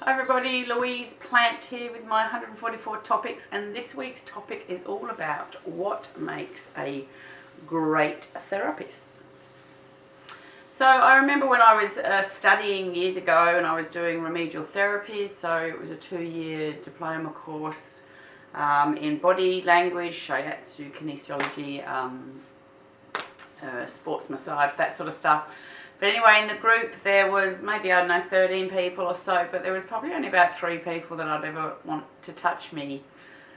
Hi everybody, Louise Plant here with my 144 topics, and this week's topic is all about what makes a great therapist. So I remember when I was studying years ago and I was doing remedial therapies, so it was a 2-year diploma course in body language, shiatsu, kinesiology, sports massage, that sort of stuff. But anyway, in the group there was maybe, 13 people or so, but there was probably only about 3 people that I'd ever want to touch me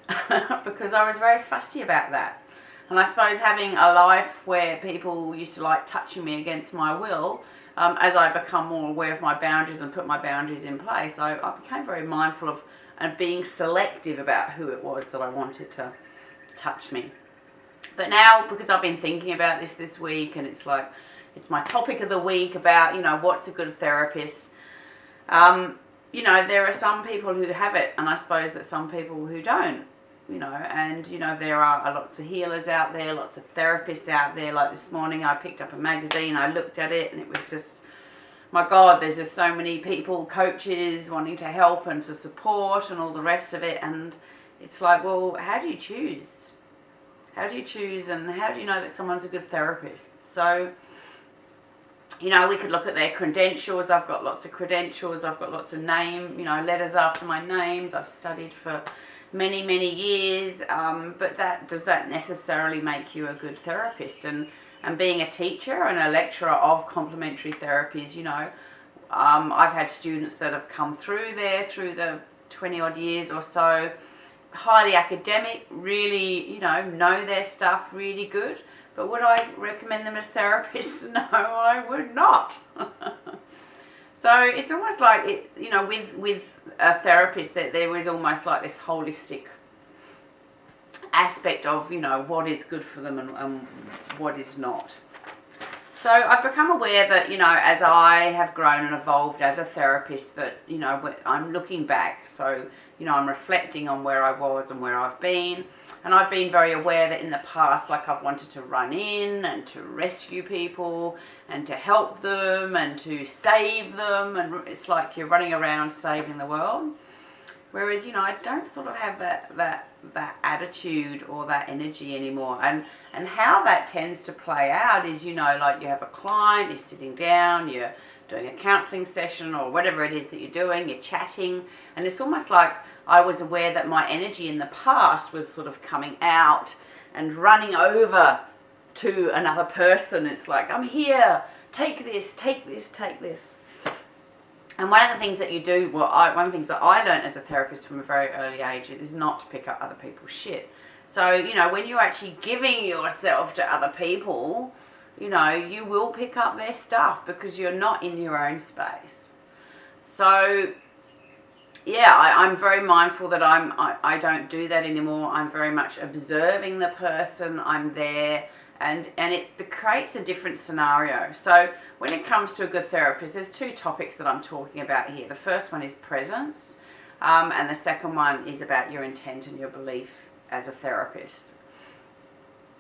because I was very fussy about that. And I suppose having a life where people used to like touching me against my will, as I become more aware of my boundaries and put my boundaries in place, I became very mindful of and being selective about who it was that I wanted to touch me. But now, because I've been thinking about this week, and it's my topic of the week about, what's a good therapist. There are some people who have it, and I suppose that some people who don't, and, there are lots of healers out there, lots of therapists out there. Like this morning I picked up a magazine, I looked at it, and it was just, my God, there's just so many people, coaches wanting to help and to support and all the rest of it. And it's like, well, how do you choose? How do you choose, and how do you know that someone's a good therapist? So, we could look at their credentials. I've got lots of credentials. I've got lots of letters after my names. I've studied for many, many years. But does that necessarily make you a good therapist? And being a teacher and a lecturer of complementary therapies, I've had students that have come through the 20 odd years or so, highly academic, really, know their stuff really good. But would I recommend them as therapists? No, I would not. So it's almost like, with a therapist, that there is almost like this holistic aspect of, what is good for them and what is not. So I've become aware that, as I have grown and evolved as a therapist, that, I'm looking back. So, I'm reflecting on where I was and where I've been. And I've been very aware that in the past, I've wanted to run in and to rescue people and to help them and to save them. And it's like you're running around saving the world. Whereas, I don't sort of have that attitude or that energy anymore. And how that tends to play out is, you have a client, you're sitting down, you're doing a counselling session or whatever it is that you're doing, you're chatting. And it's almost like I was aware that my energy in the past was sort of coming out and running over to another person. It's like, I'm here, take this, take this, take this. And one of the things that you do, one of the things that I learned as a therapist from a very early age is not to pick up other people's shit. So, when you're actually giving yourself to other people, you will pick up their stuff because you're not in your own space. So, yeah, I'm very mindful that I don't do that anymore. I'm very much observing the person. I'm there. And it creates a different scenario. So when it comes to a good therapist, there's 2 topics that I'm talking about here. The first one is presence, and the second one is about your intent and your belief as a therapist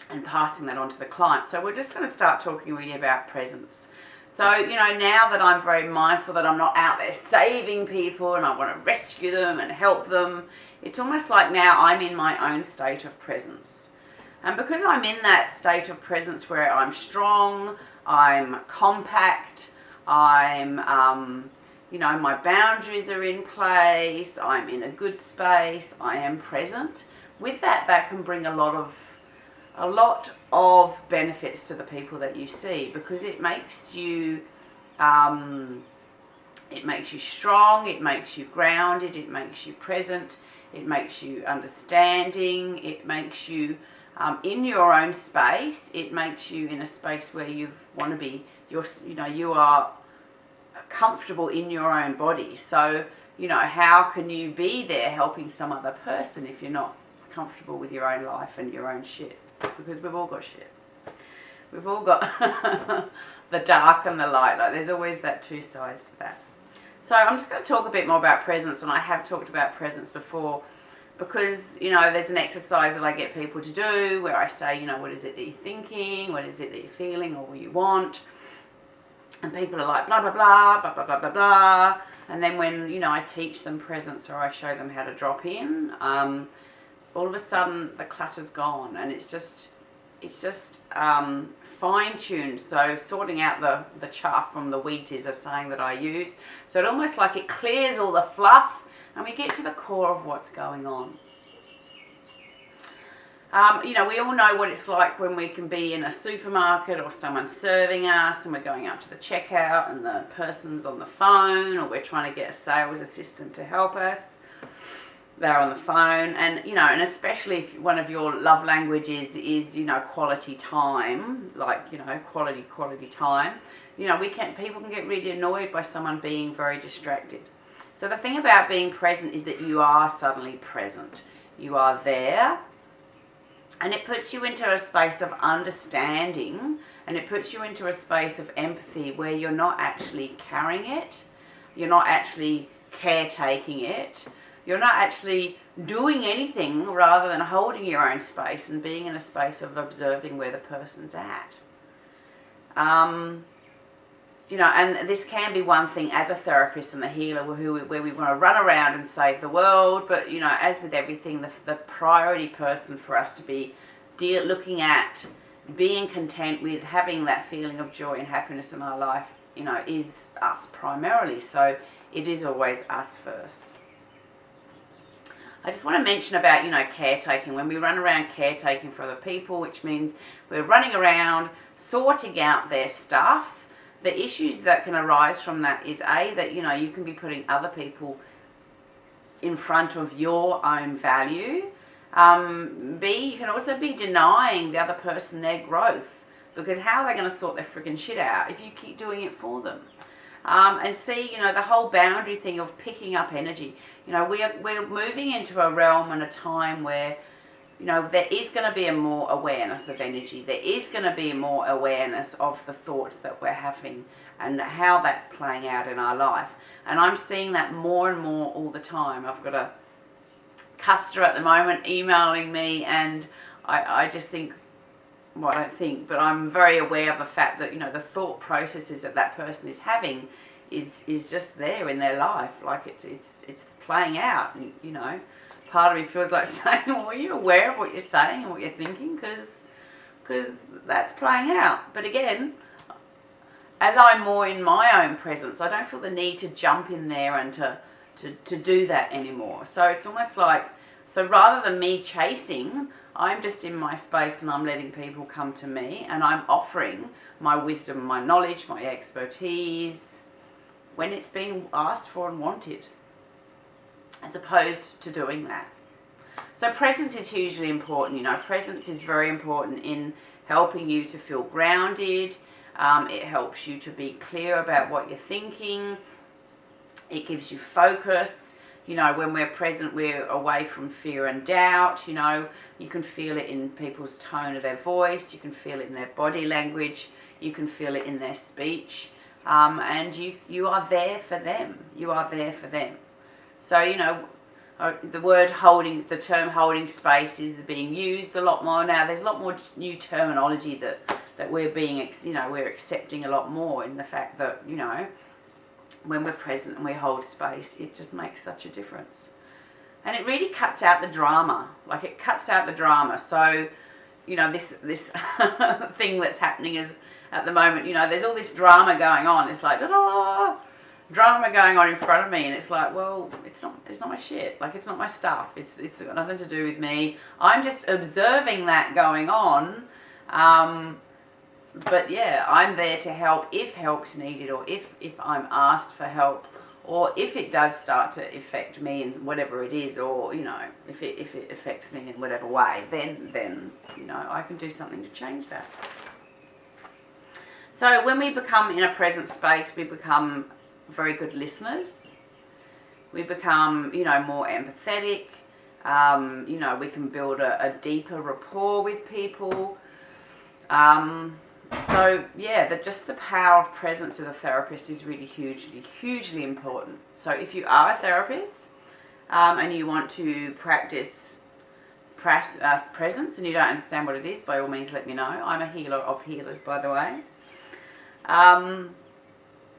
and passing that on to the client. So we're just going to start talking really about presence. So, now that I'm very mindful that I'm not out there saving people and I want to rescue them and help them, it's almost like now I'm in my own state of presence. And because I'm in that state of presence where I'm strong, I'm compact, I'm, my boundaries are in place, I'm in a good space, I am present. With that can bring a lot of benefits to the people that you see, because it makes you strong, it makes you grounded, it makes you present, it makes you understanding, it makes you in your own space. It makes you in a space where you want to be. You are comfortable in your own body. So, how can you be there helping some other person if you're not comfortable with your own life and your own shit? Because we've all got shit. We've all got the dark and the light. There's always that 2 sides to that. So I'm just going to talk a bit more about presence, and I have talked about presence before. Because, there's an exercise that I get people to do where I say, what is it that you're thinking? What is it that you're feeling or what you want? And people are like, blah, blah, blah, blah, blah, blah, blah, blah. And then when, you know, I teach them presence or I show them how to drop in, all of a sudden the clutter's gone, and it's just fine-tuned. So sorting out the chaff from the wheat is a saying that I use. So it almost like it clears all the fluff and we get to the core of what's going on. You know, we all know what it's like when we can be in a supermarket or someone's serving us and we're going up to the checkout and the person's on the phone, or we're trying to get a sales assistant to help us. They're on the phone, and, you know, and especially if one of your love languages is, you know, quality time, like, you know, quality time, you know, people can get really annoyed by someone being very distracted. So the thing about being present is that you are suddenly present. You are there. And it puts you into a space of understanding, and it puts you into a space of empathy where you're not actually carrying it, you're not actually caretaking it, you're not actually doing anything rather than holding your own space and being in a space of observing where the person's at. You know, and this can be one thing as a therapist and a healer where we want to run around and save the world, but, you know, as with everything, the priority person for us to be looking at, being content with, having that feeling of joy and happiness in our life, you know, is us primarily. So it is always us first. I just want to mention about, you know, caretaking. When we run around caretaking for other people, which means we're running around sorting out their stuff, the issues that can arise from that is A, that, you know, you can be putting other people in front of your own value. B, you can also be denying the other person their growth, because how are they going to sort their freaking shit out if you keep doing it for them? And C, you know, the whole boundary thing of picking up energy. You know, we're moving into a realm and a time where, you know, there is going to be a more awareness of energy. There is going to be more awareness of the thoughts that we're having and how that's playing out in our life. And I'm seeing that more and more all the time. I've got a customer at the moment emailing me, and I just think, well, I don't think, but I'm very aware of the fact that, you know, the thought processes that person is having is just there in their life. Like it's playing out, and, you know, part of me feels like saying, well, are you aware of what you're saying and what you're thinking? Because that's playing out. But again, as I'm more in my own presence, I don't feel the need to jump in there and to do that anymore. So it's almost like, so rather than me chasing, I'm just in my space and I'm letting people come to me, and I'm offering my wisdom, my knowledge, my expertise when it's being asked for and wanted, as opposed to doing that. So presence is hugely important. You know, presence is very important in helping you to feel grounded. It helps you to be clear about what you're thinking. It gives you focus. You know, when we're present, we're away from fear and doubt. You know, you can feel it in people's tone of their voice. You can feel it in their body language. You can feel it in their speech. And you are there for them. You are there for them. So, you know, the term holding space is being used a lot more now. There's a lot more new terminology that we're we're accepting a lot more, in the fact that, you know, when we're present and we hold space, it just makes such a difference. And it really cuts out the drama. Like, it cuts out the drama. So, you know, this thing that's happening is, at the moment, you know, there's all this drama going on. It's like, drama going on in front of me, and it's like, well, it's not my shit. Like, it's not my stuff. It's got nothing to do with me. I'm just observing that going on. But yeah, I'm there to help if help's needed, or if I'm asked for help, or if it does start to affect me in whatever it is, or, you know, if it affects me in whatever way, then you know, I can do something to change that. So when we become in a present space, we become very good listeners. We become, you know, more empathetic. You know, we can build a deeper rapport with people. So yeah, just the power of presence as a therapist is really hugely important. So if you are a therapist and you want to practice presence and you don't understand what it is, by all means let me know. I'm a healer of healers, by the way.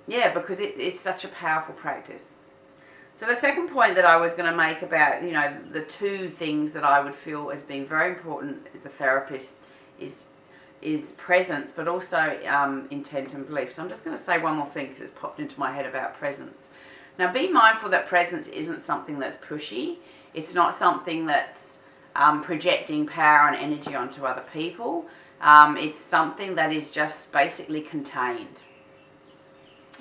Yeah, because it's such a powerful practice. So the second point that I was going to make about, the two things that I would feel as being very important as a therapist is presence, but also intent and belief. So I'm just going to say one more thing because it's popped into my head about presence. Now, be mindful that presence isn't something that's pushy. It's not something that's projecting power and energy onto other people. It's something that is just basically contained.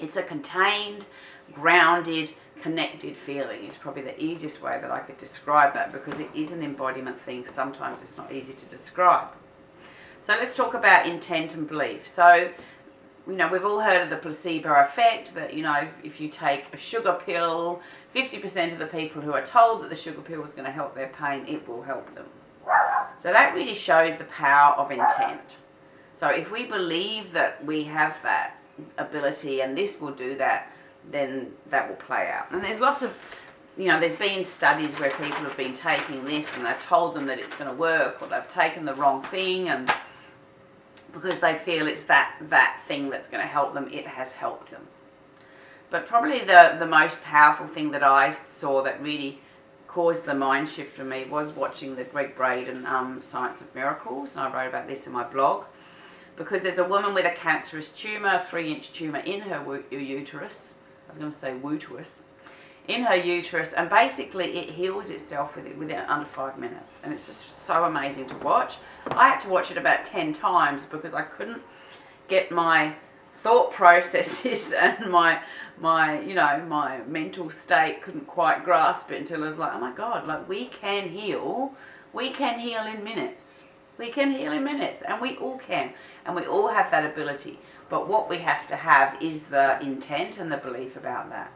It's a contained, grounded, connected feeling. It's probably the easiest way that I could describe that, because it is an embodiment thing. Sometimes it's not easy to describe. So let's talk about intent and belief. So, we've all heard of the placebo effect, that, if you take a sugar pill, 50% of the people who are told that the sugar pill is going to help their pain, it will help them. So that really shows the power of intent. So if we believe that we have that ability and this will do that, then that will play out. And there's lots of, there's been studies where people have been taking this and they've told them that it's going to work, or they've taken the wrong thing, and because they feel it's that thing that's going to help them, it has helped them. But probably the most powerful thing that I saw that really caused the mind shift for me was watching the Greg Braden Science of Miracles, and I wrote about this in my blog, because there's a woman with a cancerous tumour, a 3-inch tumour in her uterus. I was going to say uterus. In her uterus, and basically it heals itself within under 5 minutes, and it's just so amazing to watch. I had to watch it about 10 times because I couldn't get my thought processes and my mental state couldn't quite grasp it until I was like, oh my God, like we can heal in minutes. We can heal in minutes, and we all can, and we all have that ability. But what we have to have is the intent and the belief about that.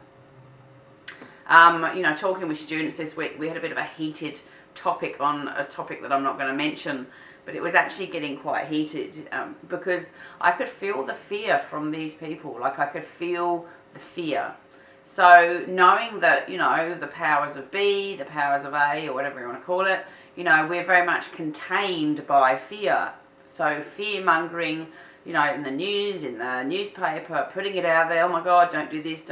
Talking with students this week, we had a bit of a heated topic on a topic that I'm not going to mention, but it was actually getting quite heated because I could feel the fear from these people. Like, I could feel the fear. So knowing that, the powers of B, the powers of A, or whatever you want to call it, we're very much contained by fear. So fear-mongering, in the news, in the newspaper, putting it out there, oh my God, don't do this.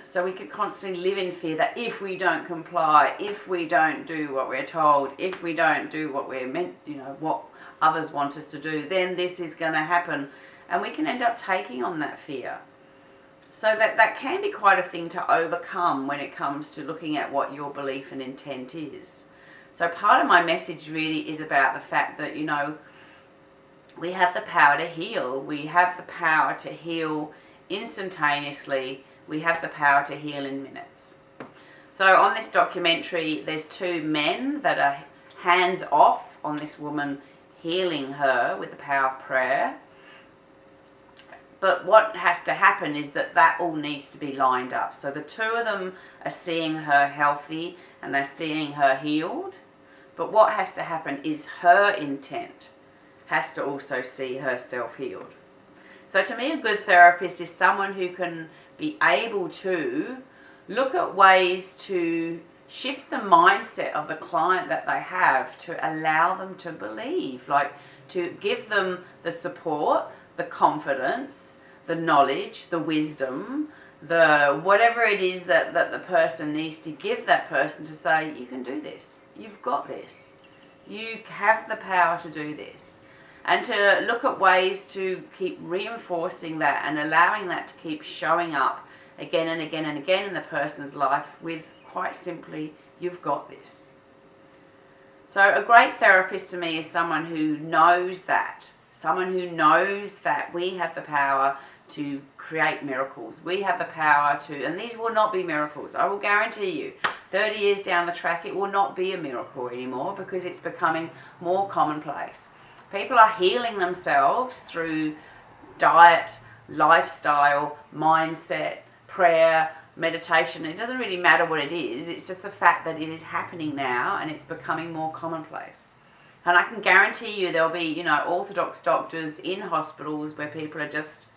So we could constantly live in fear that if we don't comply, if we don't do what we're told, if we don't do what we're meant, what others want us to do, then this is going to happen. And we can end up taking on that fear. So that can be quite a thing to overcome when it comes to looking at what your belief and intent is. So part of my message really is about the fact that, we have the power to heal. We have the power to heal instantaneously. We have the power to heal in minutes. So on this documentary, there's 2 men that are hands off on this woman, healing her with the power of prayer. But what has to happen is that all needs to be lined up. So the 2 of them are seeing her healthy and they're seeing her healed. But what has to happen is her intent has to also see herself healed. So to me, a good therapist is someone who can be able to look at ways to shift the mindset of the client that they have to allow them to believe, like to give them the support, the confidence, the knowledge, the wisdom, the whatever it is that the person needs to give that person to say, you can do this, you've got this, you have the power to do this. And to look at ways to keep reinforcing that and allowing that to keep showing up again and again and again in the person's life with, quite simply, you've got this. So a great therapist to me is someone who knows that. Someone who knows that we have the power to create miracles. We have the power to, and these will not be miracles. I will guarantee you, 30 years down the track, it will not be a miracle anymore because it's becoming more commonplace. People are healing themselves through diet, lifestyle, mindset, prayer, meditation. It doesn't really matter what it is. It's just the fact that it is happening now and it's becoming more commonplace. And I can guarantee you there'll be, orthodox doctors in hospitals where people are just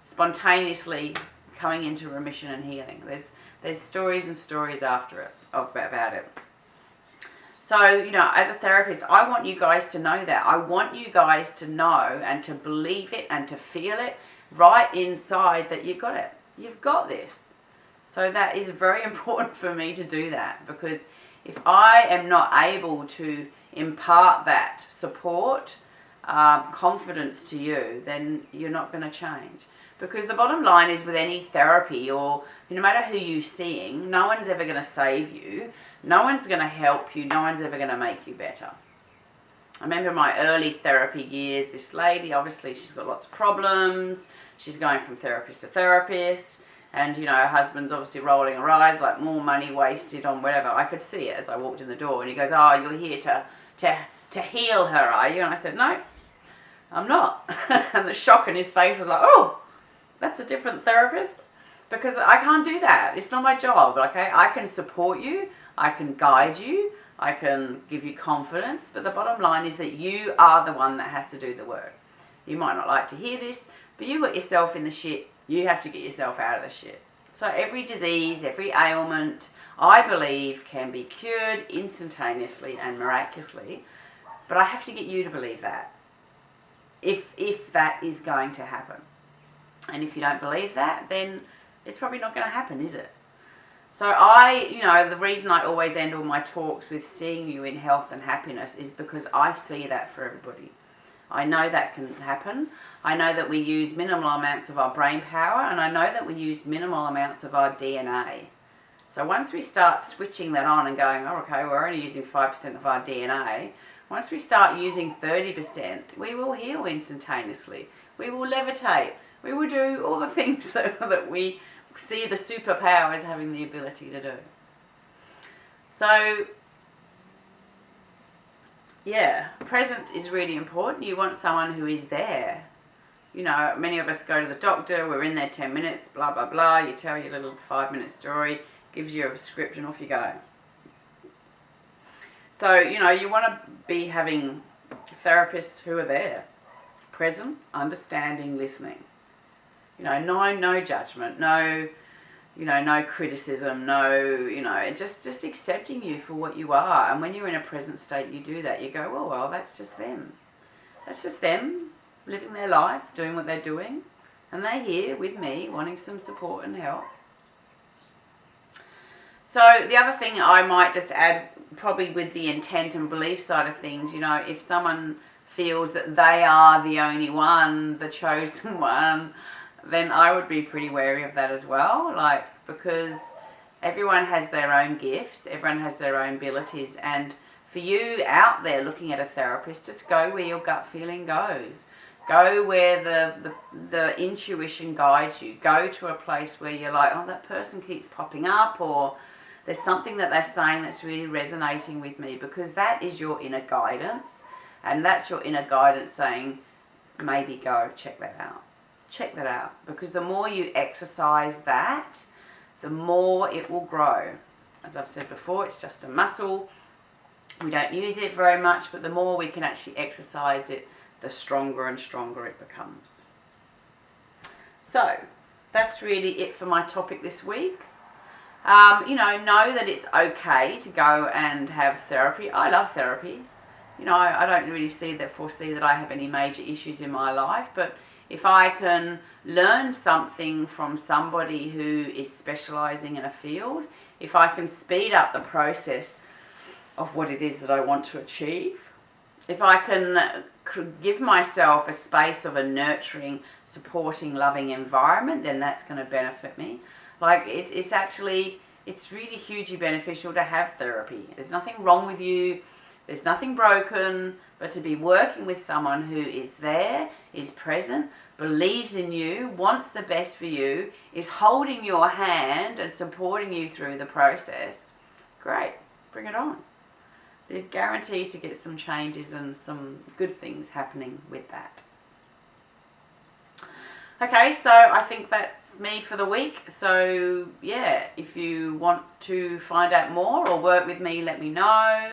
spontaneously coming into remission and healing. There's stories and stories after it, about it. So, as a therapist, I want you guys to know that. I want you guys to know and to believe it and to feel it right inside that you've got it. You've got this. So that is very important for me to do that, because if I am not able to impart that support, confidence to you, then you're not going to change. Because the bottom line is, with any therapy, or no matter who you're seeing, no one's ever going to save you. No one's going to help you. No one's ever going to make you better. I remember my early therapy years, this lady, obviously she's got lots of problems. She's going from therapist to therapist. And, her husband's obviously rolling her eyes, like more money wasted on whatever. I could see it as I walked in the door. And he goes, "Oh, you're here to heal her, are you?" And I said, "No, I'm not." And the shock in his face was like, "Oh, that's a different therapist." Because I can't do that. It's not my job, okay? I can support you. I can guide you. I can give you confidence. But the bottom line is that you are the one that has to do the work. You might not like to hear this, but you got yourself in the shit. You have to get yourself out of the shit. So every disease, every ailment, I believe, can be cured instantaneously and miraculously. But I have to get you to believe that. If that is going to happen. And if you don't believe that, then it's probably not going to happen, is it? So the reason I always end all my talks with seeing you in health and happiness is because I see that for everybody. I know that can happen. I know that we use minimal amounts of our brain power, and I know that we use minimal amounts of our DNA. So once we start switching that on and going, "Oh, okay, we're only using 5% of our DNA," once we start using 30%, we will heal instantaneously. We will levitate. We will do all the things that we see the superpowers having the ability to do. So, yeah, presence is really important. You want someone who is there. Many of us go to the doctor, we're in there 10 minutes, blah, blah, blah. You tell your little 5-minute story, gives you a script, and off you go. So, you want to be having therapists who are there. Present, understanding, listening. No judgment, no criticism, just accepting you for what you are. And when you're in a present state, you do that. You go, "Oh, well, that's just them. That's just them living their life, doing what they're doing. And they're here with me, wanting some support and help." So the other thing I might just add, probably with the intent and belief side of things, if someone feels that they are the only one, the chosen one, then I would be pretty wary of that as well. Because everyone has their own gifts, everyone has their own abilities, and for you out there looking at a therapist, just go where your gut feeling goes. Go where the intuition guides you. Go to a place where you're like, "Oh, that person keeps popping up," or there's something that they're saying that's really resonating with me, because that is your inner guidance, and that's your inner guidance saying, maybe go check that out. Check that out, because the more you exercise that, the more it will grow. As I've said before, it's just a muscle. We don't use it very much, but the more we can actually exercise it, the stronger and stronger it becomes. So that's really it for my topic this week. Know that it's okay to go and have therapy. I love therapy. I don't really foresee that I have any major issues in my life, but if I can learn something from somebody who is specialising in a field, if I can speed up the process of what it is that I want to achieve, if I can give myself a space of a nurturing, supporting, loving environment, then that's going to benefit me. It's really hugely beneficial to have therapy. There's nothing wrong with you. There's nothing broken, but to be working with someone who is there, is present, believes in you, wants the best for you, is holding your hand and supporting you through the process, great, bring it on. They're guaranteed to get some changes and some good things happening with that. Okay, so I think that's me for the week. So yeah, if you want to find out more or work with me, let me know.